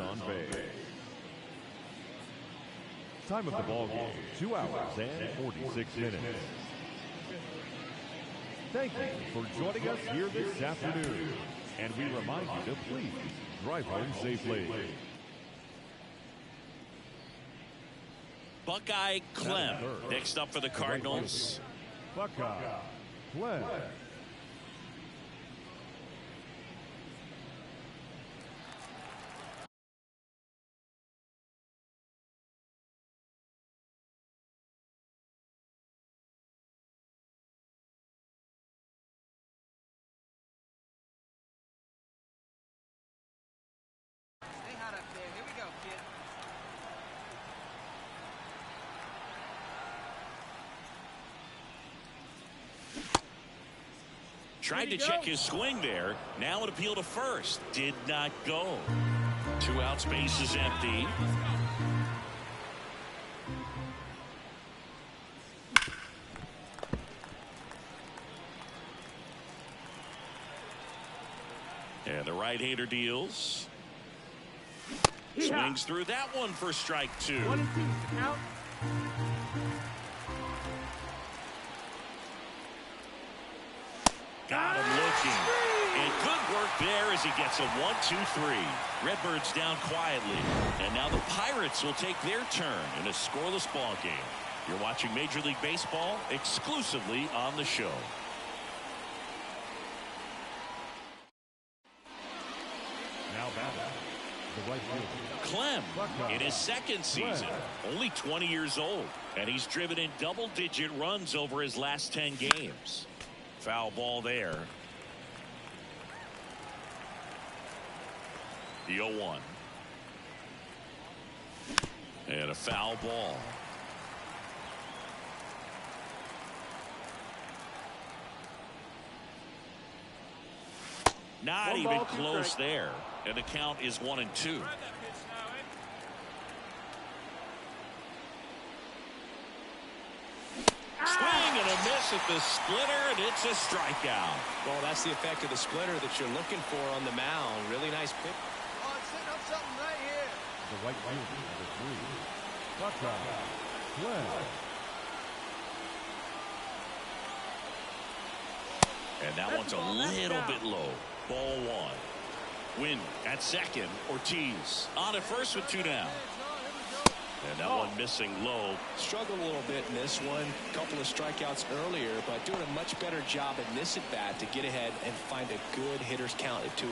on base. Time of the ball game, 2 hours and 46 minutes. Thank you for joining us here this afternoon. And we remind you to please drive home safely. Buckeye Clem next up for the Cardinals. Buckeye Clem. Tried to check his swing there. Now an appeal to first. Did not go. 2 outs, base is empty. And the right-hander deals. Swings through that one for strike 2. 1 and 2. Out. Got him looking. And good work there as he gets a 1-2-3. Redbirds down quietly. And now the Pirates will take their turn in a scoreless ball game. You're watching Major League Baseball exclusively on the show. Now batting, the right fielder. Clem in his second season, only 20 years old. And he's driven in double-digit runs over his last 10 games. Foul ball there. The 0-1. And a foul ball. Not even close there. And the count is 1-2. Swing and a miss at the splitter, and it's a strikeout. Well, that's the effect of the splitter that you're looking for on the mound. Really nice pick. Oh, it's setting up something right here. The right fielder, number 3. Buckeye Clem. And that one's a little bit low. Ball 1. Win at second. Ortiz on at first with 2 down. And that one missing low. Struggled a little bit in this one. Couple of strikeouts earlier, but doing a much better job in this at bat to get ahead and find a good hitter's count at 2-0.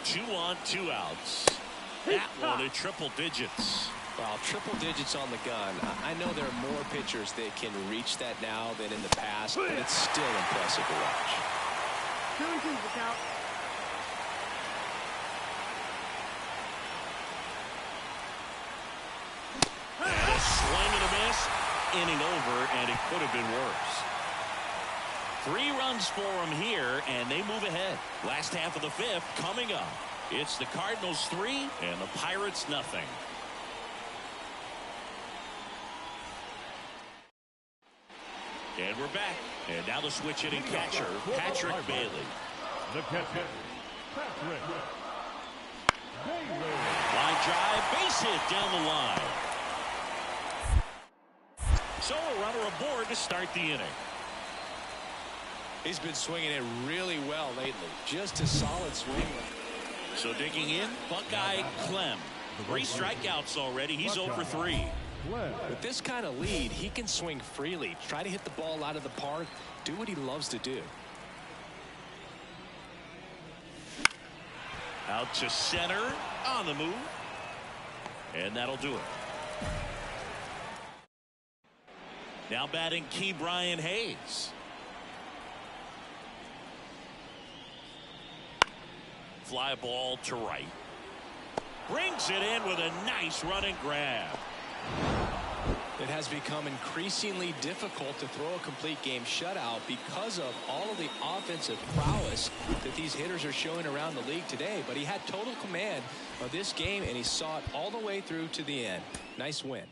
2 on, 2 outs. That one at triple digits. Well, triple digits on the gun. I know there are more pitchers that can reach that now than in the past, but it's still impressive to watch. 2 and 2. Look out. Swing and a miss. Inning over, and it could have been worse. 3 runs for them here, and they move ahead. Last half of the 5th coming up. It's the Cardinals 3 and the Pirates nothing. And we're back. And now the switch hitting catcher, Patrick Bailey. The catcher, Patrick Bailey. Line drive, base hit down the line. So a runner aboard to start the inning. He's been swinging it really well lately. Just a solid swing. So digging in, Buckeye Clem. 3 strikeouts already. He's 0 for 3. With this kind of lead, he can swing freely. Try to hit the ball out of the park. Do what he loves to do. Out to center on the move. And that'll do it. Now batting Ke'Bryan Hayes. Fly ball to right. Brings it in with a nice running grab. It has become increasingly difficult to throw a complete game shutout because of all of the offensive prowess that these hitters are showing around the league today. But he had total command of this game, and he saw it all the way through to the end. Nice win.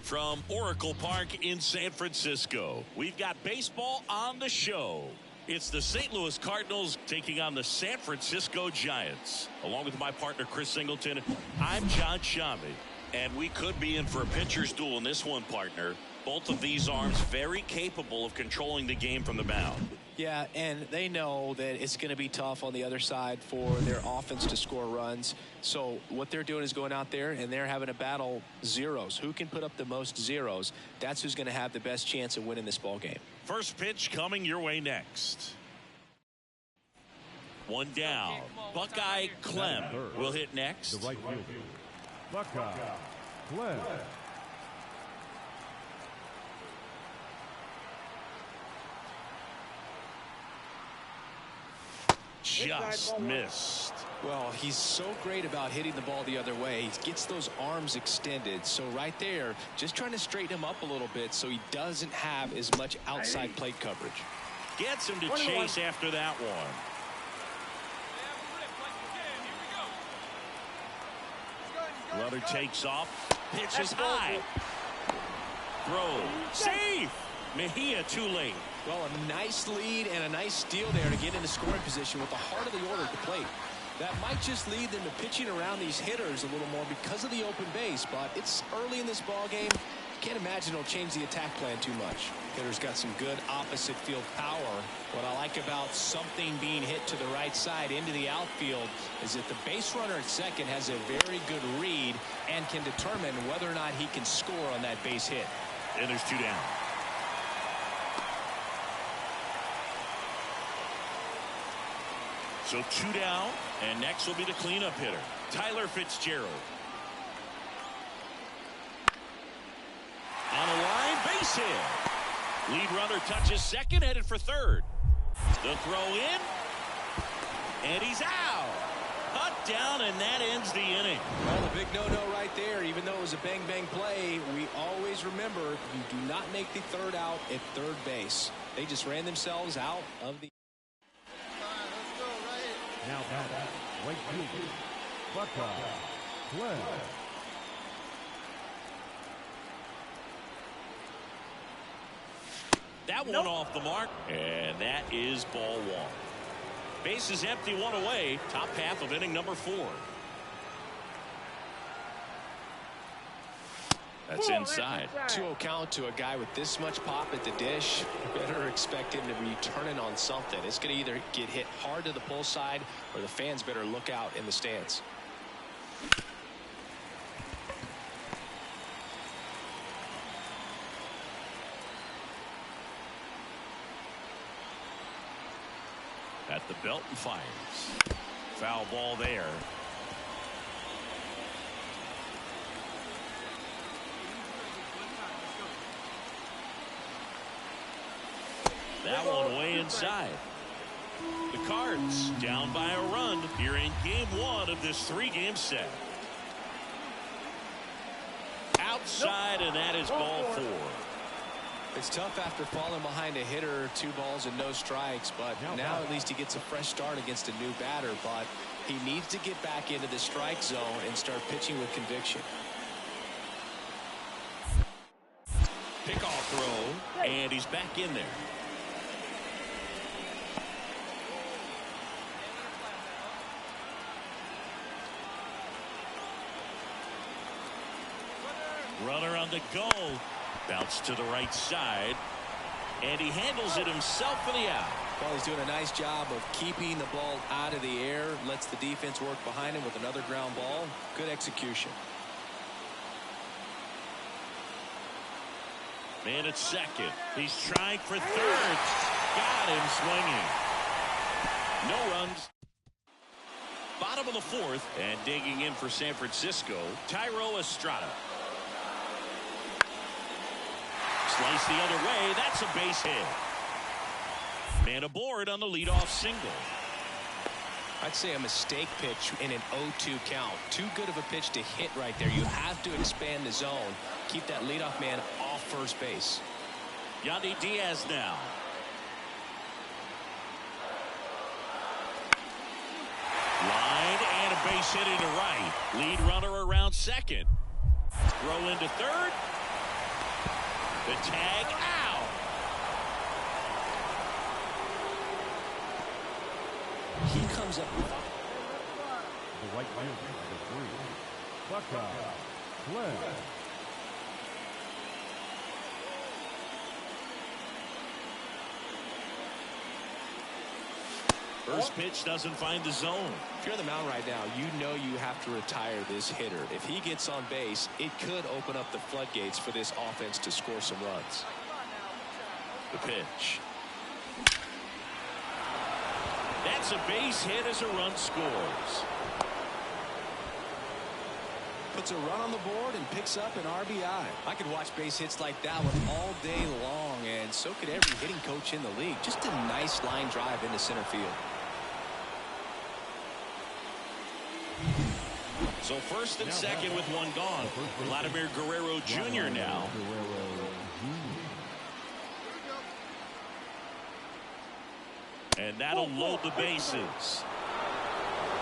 From Oracle Park in San Francisco, we've got baseball on the show. It's the St. Louis Cardinals taking on the San Francisco Giants. Along with my partner, Chris Singleton, I'm John Shammy. And we could be in for a pitcher's duel in this one, partner. Both of these arms very capable of controlling the game from the mound. Yeah, and they know that it's going to be tough on the other side for their offense to score runs. So what they're doing is going out there and they're having a battle zeros. Who can put up the most zeros? That's who's going to have the best chance of winning this ball game. First pitch coming your way next. One down. Buckeye Clem will hit next. The right fielder, Buckeye Clem. Just missed. Well, he's so great about hitting the ball the other way. He gets those arms extended. So right there, just trying to straighten him up a little bit so he doesn't have as much outside plate coverage. Gets him to chase after that one. Runner takes off. Pitches high. Throw. Safe. Mejia too late. Well, a nice lead and a nice steal there to get into scoring position with the heart of the order at the plate. That might just lead them to pitching around these hitters a little more because of the open base, but it's early in this ball game. Can't imagine it'll change the attack plan too much. Hitter's got some good opposite field power. What I like about something being hit to the right side into the outfield is that the base runner at second has a very good read and can determine whether or not he can score on that base hit. And there's two down. So two down, and next will be the cleanup hitter, Tyler Fitzgerald. On a line, base hit. Lead runner touches second, headed for third. The throw in, and he's out. Cut down, and that ends the inning. Well, the big no-no right there. Even though it was a bang-bang play, we always remember you do not make the third out at third base. They just ran themselves out of the... Now right fielder, Buckeye Clem. That one off the mark, and that is ball one. Base is empty, one away. Top half of inning number 4. That's inside. 2-0 count to a guy with this much pop at the dish. Better expect him to be turning on something. It's going to either get hit hard to the pull side or the fans better look out in the stands. At the belt and fires. Foul ball there. That one way inside. The Cards down by a run here in game 1 of this 3-game set. Outside, and that is ball 4. It's tough after falling behind a hitter, 2 balls and no strikes, but now at least he gets a fresh start against a new batter, but he needs to get back into the strike zone and start pitching with conviction. Pickoff throw, and he's back in there. Runner on the go. Bounce to the right side. And he handles it himself for the out. Well, he's doing a nice job of keeping the ball out of the air. Lets the defense work behind him with another ground ball. Good execution. Man at second. He's trying for third. Got him swinging. No runs. Bottom of the fourth. And digging in for San Francisco, Thairo Estrada. Slice the other way. That's a base hit. Man aboard on the leadoff single. I'd say a mistake pitch in an 0-2 count. Too good of a pitch to hit right there. You have to expand the zone. Keep that leadoff man off first base. Yandy Diaz now. Line and a base hit into right. Lead runner around second. Throw into third. The tag out. He comes up with The right field for 3. Buckeye Clem. First pitch doesn't find the zone. If you're on the mound right now, you know you have to retire this hitter. If he gets on base, it could open up the floodgates for this offense to score some runs. The pitch. That's a base hit as a run scores. Puts a run on the board and picks up an RBI. I could watch base hits like that one all day long, and so could every hitting coach in the league. Just a nice line drive into center field. So first and second with one gone. Vladimir Guerrero Jr. now. And that'll load the bases.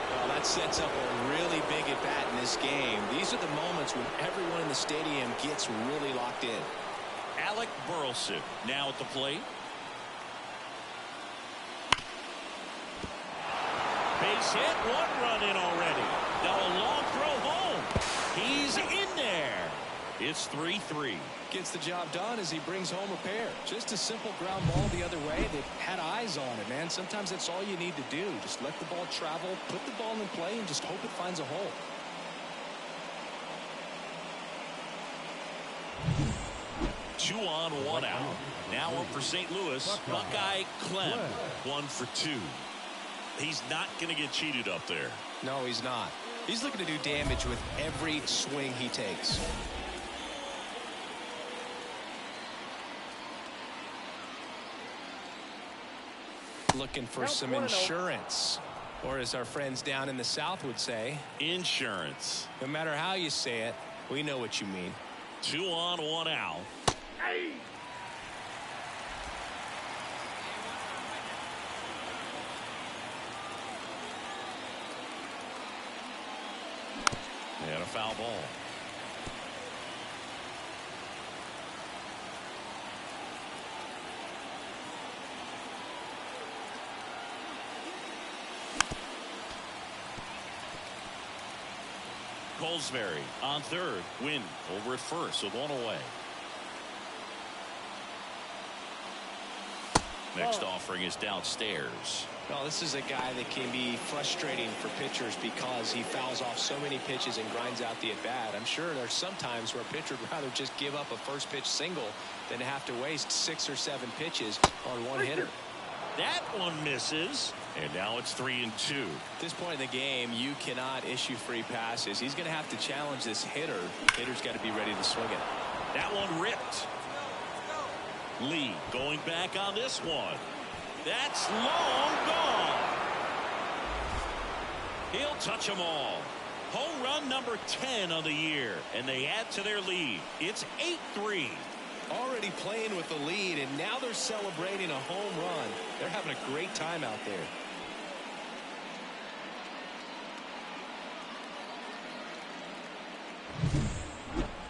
Well, that sets up a really big at-bat in this game. These are the moments when everyone in the stadium gets really locked in. Alec Burleson now at the plate. Base hit, 1 run in already. Now a long throw home. He's in there. It's 3-3. Gets the job done as he brings home a pair. Just a simple ground ball the other way. They had eyes on it, man. Sometimes that's all you need to do. Just let the ball travel, put the ball in play, and just hope it finds a hole. Two on, one out. Now up for St. Louis, Buckeye Clem. 1 for 2. He's not going to get cheated up there. No, he's not. He's looking to do damage with every swing he takes. Looking for some insurance, or as our friends down in the South would say, insurance. No matter how you say it, we know what you mean. 2 on, 1 out. Hey. And a foul ball. Colesbury on third. Win over at first with 1 away. Next offering is downstairs. Well, this is a guy that can be frustrating for pitchers because he fouls off so many pitches and grinds out the at-bat. I'm sure there's some times where a pitcher would rather just give up a first pitch single than have to waste 6 or 7 pitches on one hitter. That one misses, and now it's 3-2. At this point in the game, you cannot issue free passes. He's going to have to challenge this hitter. Hitter's got to be ready to swing it. That one ripped. Lee going back on this one. That's long gone. He'll touch them all. Home run number 10 on the year, and they add to their lead. It's 8-3. Already playing with the lead, and now they're celebrating a home run. They're having a great time out there.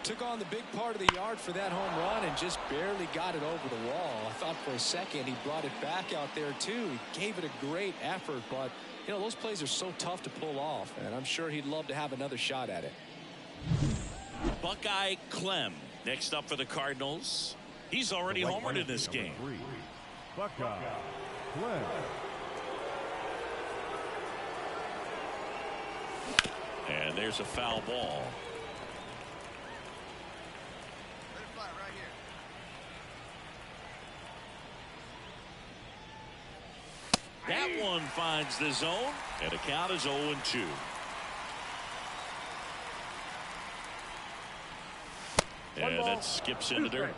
Took on the big part of the yard for that home run and just barely got it over the wall. I thought for a second he brought it back out there too. He gave it a great effort, but you know, those plays are so tough to pull off, and I'm sure he'd love to have another shot at it. Buckeye Clem Next up for the Cardinals, he's already homered in this game. 3, Buckeye Clem. And there's a foul ball. Let it fly right here. That one finds the zone, and the count is 0-2. And that skips into dirt.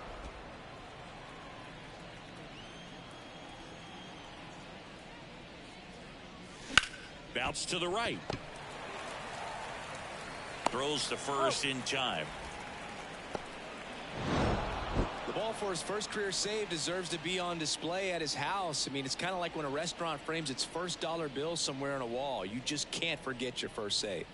Bounce to the right. Throws to first in time. The ball for his first career save deserves to be on display at his house. I mean, it's kind of like when a restaurant frames its first dollar bill somewhere on a wall. You just can't forget your first save.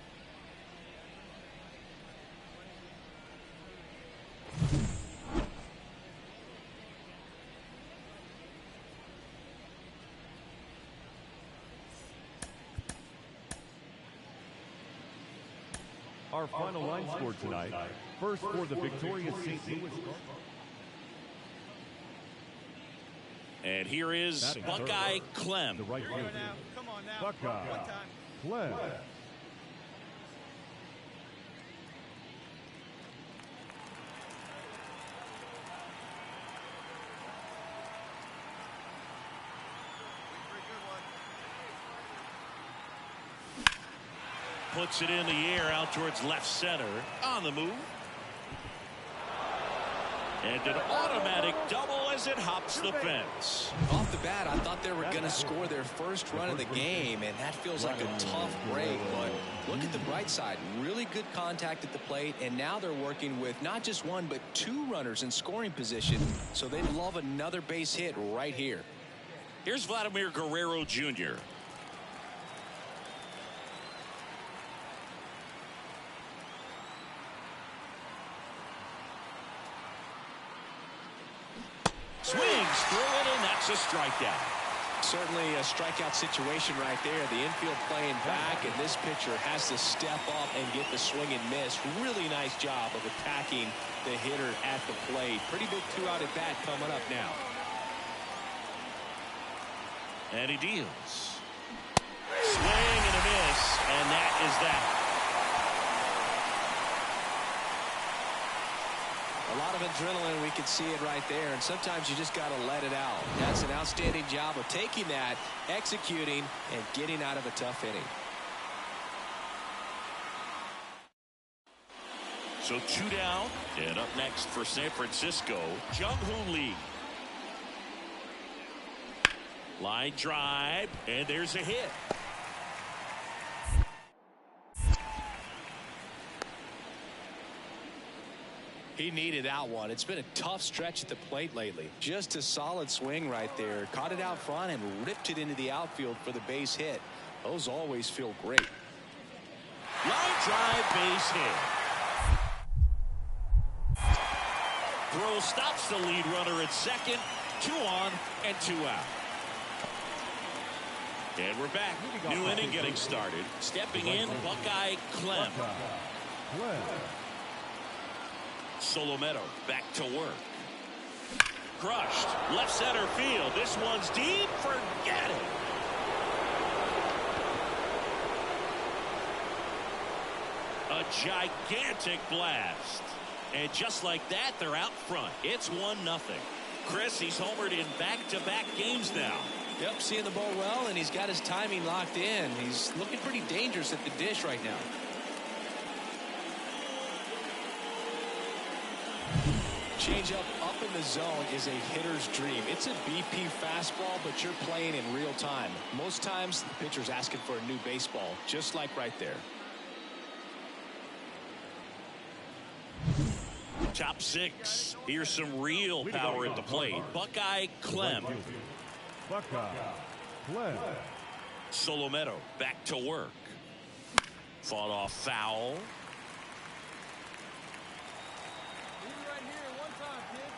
Our final line score tonight. First for the victorious St. Louis Cardinals. And here is Buckeye Clem. The right fielder. Come on now. Buckeye One time. Clem. Pretty good one. Puts it in the air out towards left center. On the move. And an automatic double as it hops the fence. Off the bat, I thought they were going to score their first run of the game, and that feels like a tough break. But look at the bright side. Really good contact at the plate, and now they're working with not just one, but two runners in scoring position. So they'd love another base hit right here. Here's Vladimir Guerrero Jr. Swings through it, and that's a strikeout. Certainly a strikeout situation right there. The infield playing back, and this pitcher has to step up and get the swing and miss. Really nice job of attacking the hitter at the plate. Pretty big two-out at bat coming up now. And he deals. Swing and a miss, and that is that. A lot of adrenaline, we can see it right there, and sometimes you just got to let it out. That's an outstanding job of taking that, executing, and getting out of a tough inning. So 2 down, and up next for San Francisco, Jung-Hoo Lee. Line drive, and there's a hit. He needed that one. It's been a tough stretch at the plate lately. Just a solid swing right there. Caught it out front and ripped it into the outfield for the base hit. Those always feel great. Line drive, base hit. Throw stops the lead runner at second. 2 on and 2 out. And we're back. New inning getting started. Stepping in, Buckeye Clem. Clem. Solometo back to work. Crushed. Left center field. This one's deep. Forget it. A gigantic blast. And just like that, they're out front. It's 1-0. Chris, he's homered in back-to-back games now. Yep, seeing the ball well, and he's got his timing locked in. He's looking pretty dangerous at the dish right now. Changeup up in the zone is a hitter's dream. It's a BP fastball, but you're playing in real time. Most times, the pitcher's asking for a new baseball, just like right there. Top 6. Here's some real power at the plate. Buckeye Clem. Buckeye Clem. Solometo back to work. Fought off foul. Leave it right here one time, kid.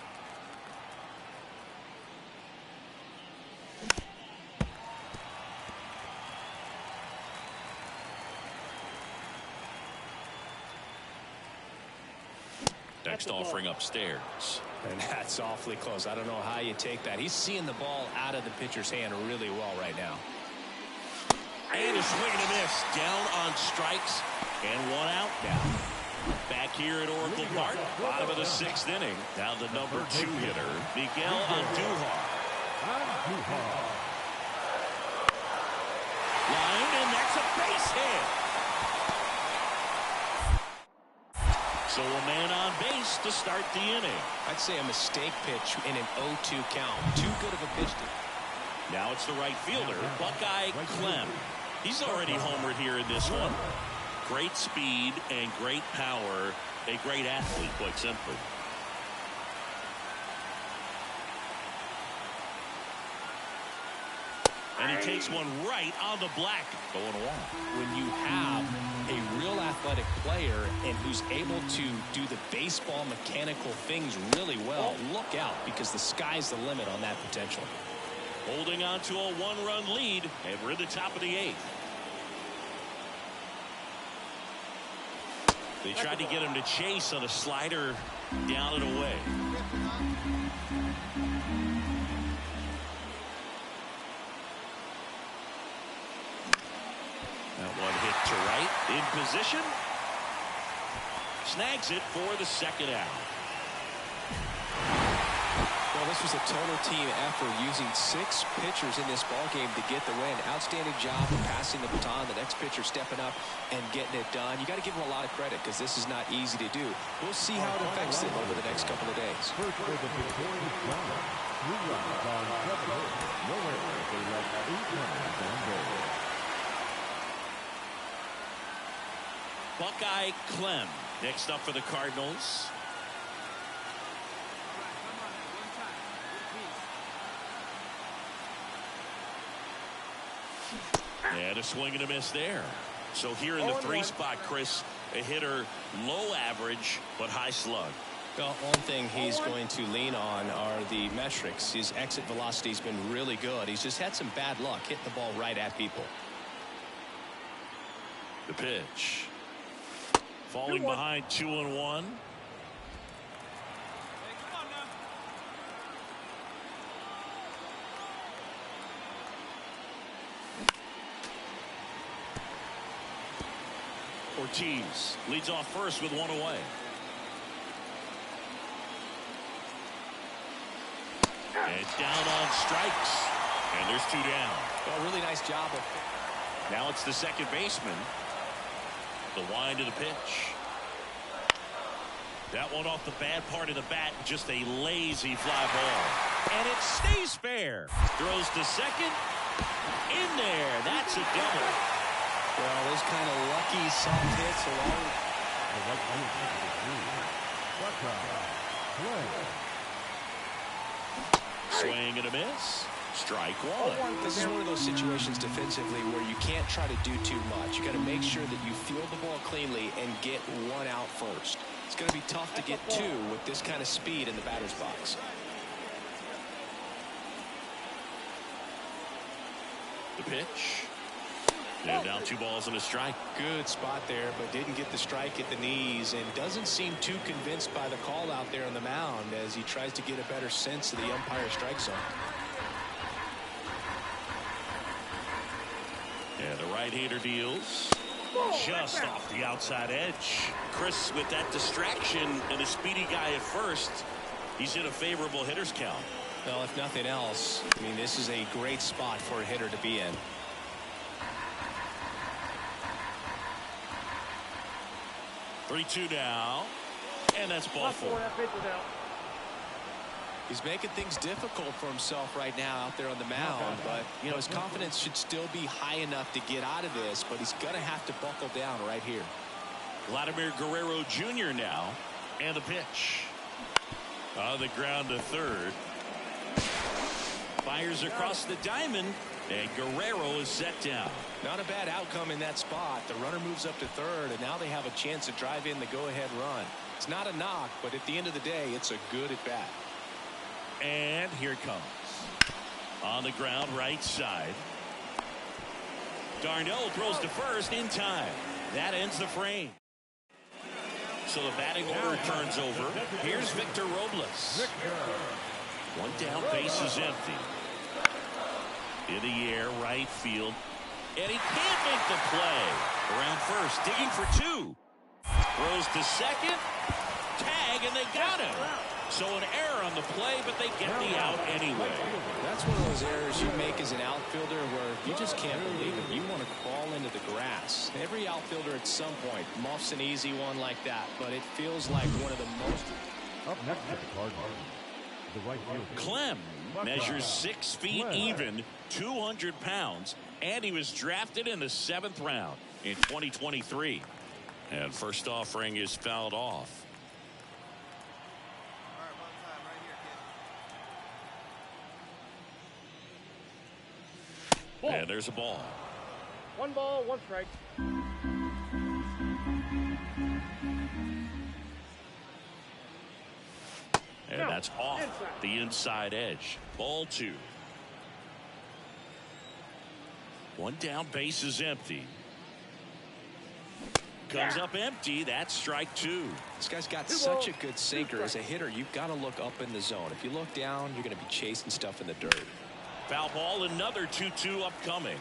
The next offering upstairs. And that's awfully close. I don't know how you take that. He's seeing the ball out of the pitcher's hand really well right now. And a swing and a miss. Down on strikes. And one out now. Back here at Oracle Park. Bottom of the 6th inning. Now the number 2 hitter, Miguel Andujar. Line, and that's a base hit. So a man on base to start the inning. I'd say a mistake pitch in an 0-2 count. Too good of a pitch. Now it's the right fielder, Buckeye Clem. He's already homered here in this one. Great speed and great power. A great athlete, quite simply. And he takes one right on the black. Going along. When you have a real athletic player and who's able to do the baseball mechanical things really well, look out, because the sky's the limit on that potential. Holding on to a 1-run lead, and we're at the top of the 8th. They tried to get him to chase on a slider down and away. That one hit to right. In position. Snags it for the 2nd out. Well, this was a total team effort, using 6 pitchers in this ballgame to get the win. Outstanding job of passing the baton. The next pitcher stepping up and getting it done. You got to give them a lot of credit, because this is not easy to do. We'll see how it affects them over the next couple of days. First for the victorious Browns. 3 runs on 7 hits. No errors. They left 8 runners on base. Buckeye Clem next up for the Cardinals. And a swing and a miss there. So here in the 3 spot, Chris, a hitter low average but high slug. Well, one thing he's going to lean on are the metrics. His exit velocity has been really good. He's just had some bad luck hitting the ball right at people. The pitch. Falling behind 2-1. Ortiz leads off first with 1 away. And down on strikes. And there's 2 down. Well, really nice job. Now it's the second baseman. The wind of the pitch. That one off the bad part of the bat. Just a lazy fly ball. And it stays fair. Throws to second. In there. That's a double. Well, those kind of lucky soft hits along. Swing and a miss. Strike 1. This is one of those situations defensively where you can't try to do too much. You got to make sure that you field the ball cleanly and get 1 out first. It's going to be tough to get 2 with this kind of speed in the batter's box. The pitch. And now 2 balls and a strike. Good spot there, but didn't get the strike at the knees, and doesn't seem too convinced by the call out there on the mound as he tries to get a better sense of the umpire strike zone. And the right-hander deals just off the outside edge. Chris, with that distraction and a speedy guy at first, he's in a favorable hitter's count. Well, if nothing else, I mean, this is a great spot for a hitter to be in. Three-2 now, and that's ball 4. He's making things difficult for himself right now out there on the mound, but you know, his confidence should still be high enough to get out of this, but he's gonna have to buckle down right here. Vladimir Guerrero Jr. now, and the pitch on the ground to third. Fires across the diamond, and Guerrero is set down. Not a bad outcome in that spot. The runner moves up to third, and now they have a chance to drive in the go-ahead run. It's not a knock, but at the end of the day, it's a good at-bat. And here it comes. On the ground, right side. Darnell throws to first in time. That ends the frame. So the batting order turns over. Here's Victor Robles. One down, base is empty. In the air, right field. And he can't make the play. Around first, digging for two. Throws to second. Tag, and they got him. So an error on the play, but they get the out anyway. That's one of those errors you make as an outfielder where you just can't believe it. You want to crawl into the grass. Every outfielder at some point muffs an easy one like that, but it feels like one of the most. Up next to the Cardinals, the right fielder. Clem measures 6 feet even, 200 pounds, and he was drafted in the 7th round in 2023. And first offering is fouled off. And there's a ball. 1 ball, 1 strike. And that's off the inside edge. Ball 2. 1 down, base is empty. Comes up empty. That's strike 2. This guy's got such a good sinker. As a hitter, you've got to look up in the zone. If you look down, you're going to be chasing stuff in the dirt. Foul ball, another 2-2 upcoming.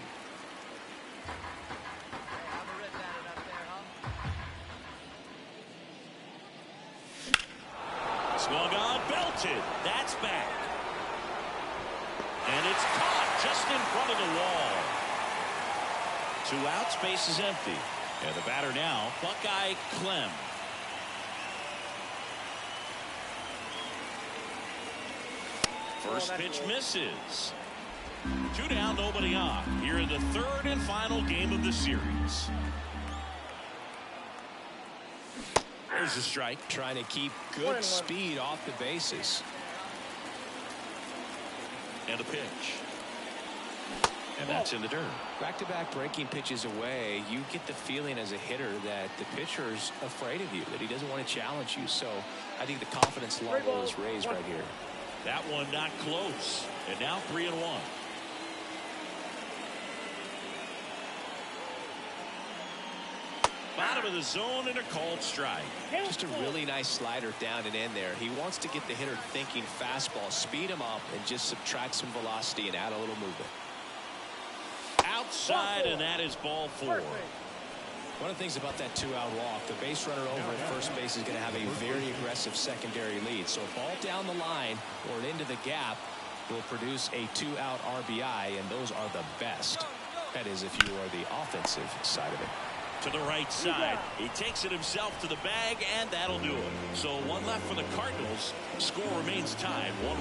Swung on, belted. That's back. And it's caught just in front of the wall. 2 outs, base is empty. And the batter now, Buckeye Clem. First pitch misses. 2 down, nobody on. Here in the 3rd and final game of the series. There's a strike. Trying to keep good speed off the bases. And a pitch. And that's in the dirt. Back-to-back breaking pitches away, you get the feeling as a hitter that the pitcher's afraid of you, that he doesn't want to challenge you. So I think the confidence level is raised right here. That one not close. And now 3-1. Bottom of the zone and a called strike. Just a really nice slider down and in there. He wants to get the hitter thinking fastball, speed him up, and just subtract some velocity and add a little movement. Outside, and that is ball 4. One of the things about that 2-out walk, the base runner over at first base is going to have a very aggressive secondary lead. So a ball down the line or into the gap will produce a 2-out RBI, and those are the best. That is if you are the offensive side of it. To the right side. He takes it himself to the bag, and that'll do it. So 1 left for the Cardinals. Score remains tied 1-1.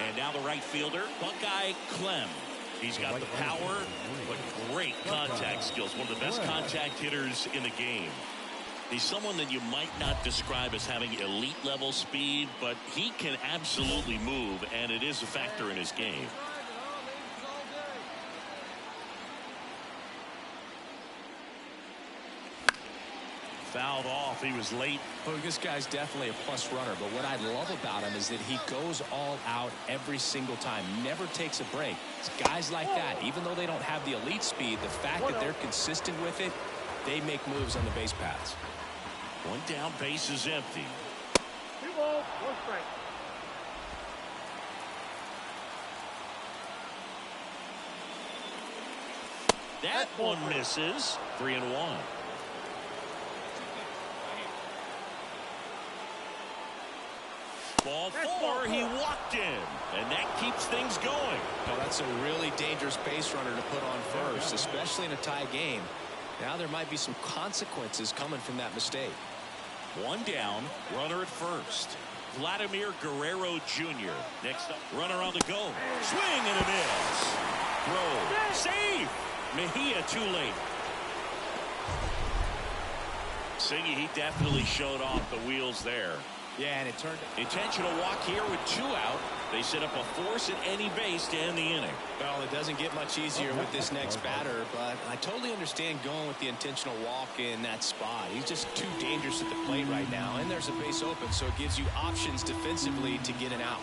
And now the right fielder, Buckeye Clem. He's got the power, but great contact skills. One of the best contact hitters in the game. He's someone that you might not describe as having elite level speed, but he can absolutely move, and it is a factor in his game. Fouled off. He was late. Well, this guy's definitely a plus runner, but what I love about him is that he goes all out every single time, never takes a break. It's guys like that, even though they don't have the elite speed, the fact that they're consistent with it, they make moves on the base paths. 1 down, base is empty. 2 balls, 1 strike. That one misses. 3-1. Ball 4, he walked in, and that keeps things going. Well, that's a really dangerous base runner to put on first, especially in a tie game. Now there might be some consequences coming from that mistake. 1 down, runner at first. Vladimir Guerrero Jr. Next up, runner on the go. Swing and a miss. Throw. Save. Mejia too late. Singy, he definitely showed off the wheels there. Yeah, and it turned. Intentional walk here with 2 out. They set up a force at any base to end the inning. Well, it doesn't get much easier with this next batter, but I totally understand going with the intentional walk in that spot. He's just too dangerous at the plate right now, and there's a base open, so it gives you options defensively to get an out.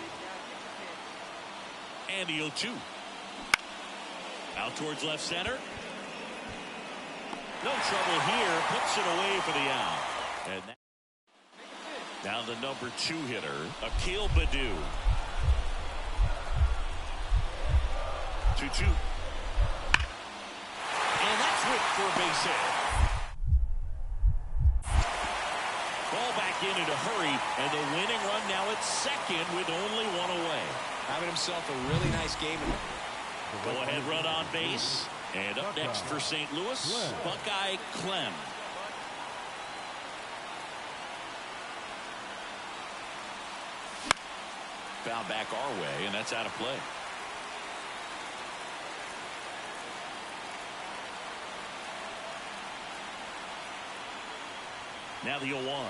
And the 0-2. Out towards left center. No trouble here. Puts it away for the out. And now the number 2 hitter, Akil Baddoo. 2-2. And that's whipped for a base hit. Ball back in a hurry, and the winning run now at second with only one away. Having himself a really nice game. Go-ahead run on base. And up next for St. Louis, Buckeye Clem. Foul back our way, and that's out of play. Now the 0-1.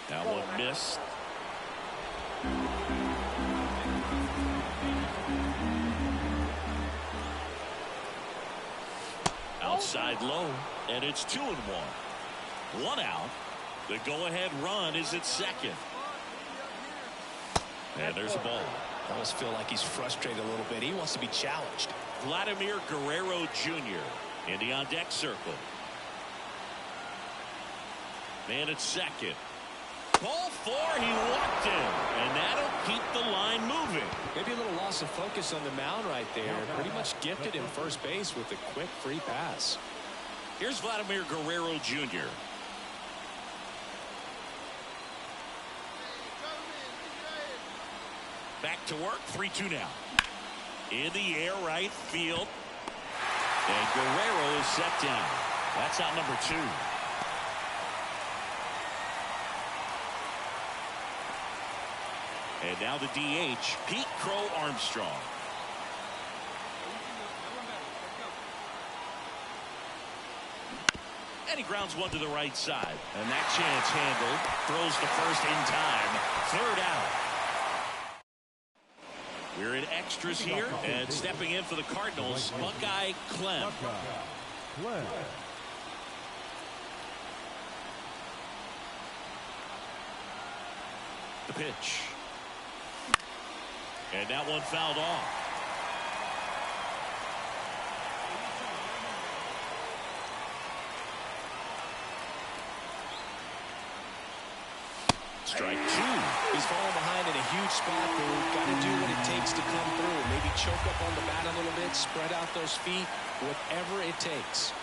That one missed. Outside low, and it's 2-1. 1 out. The go-ahead run is at second. And there's a ball. I almost feel like he's frustrated a little bit. He wants to be challenged. Vladimir Guerrero Jr. in the on-deck circle. Man at second. Ball 4, he walked him, and that'll keep the line moving. Maybe a little loss of focus on the mound right there. Pretty much gifted him first base with a quick free pass. Here's Vladimir Guerrero Jr. Back to work, 3-2 now. In the air, right field. And Guerrero is set down. That's out number 2. And now the DH, Pete Crow Armstrong. And he grounds one to the right side. And that chance handled. Throws to first in time. 3rd out. We're in extras here. And stepping in for the Cardinals, Buckeye Clem. The pitch. And that one fouled off. Strike 2. He's falling behind in a huge spot, Boo. Got to do what it takes to come through. Maybe choke up on the bat a little bit, spread out those feet, whatever it takes.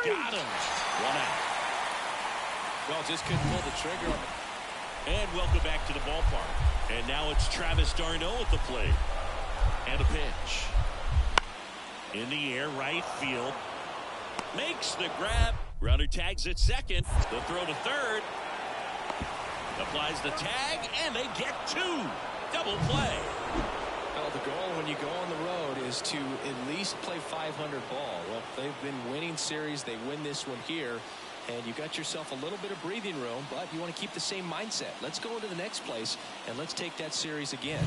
Got him. 1 out. Well, just couldn't pull the trigger on it. And welcome back to the ballpark. And now it's Travis d'Arnaud at the plate. And a pitch. In the air, right field. Makes the grab. Runner tags at second. The throw to third. Applies the tag, and they get 2. Double play. Well, the goal when you go on the road is to at least play 500 ball. Well, they've been winning series. They win this one here. And you got yourself a little bit of breathing room, but you want to keep the same mindset. Let's go into the next place, and let's take that series again.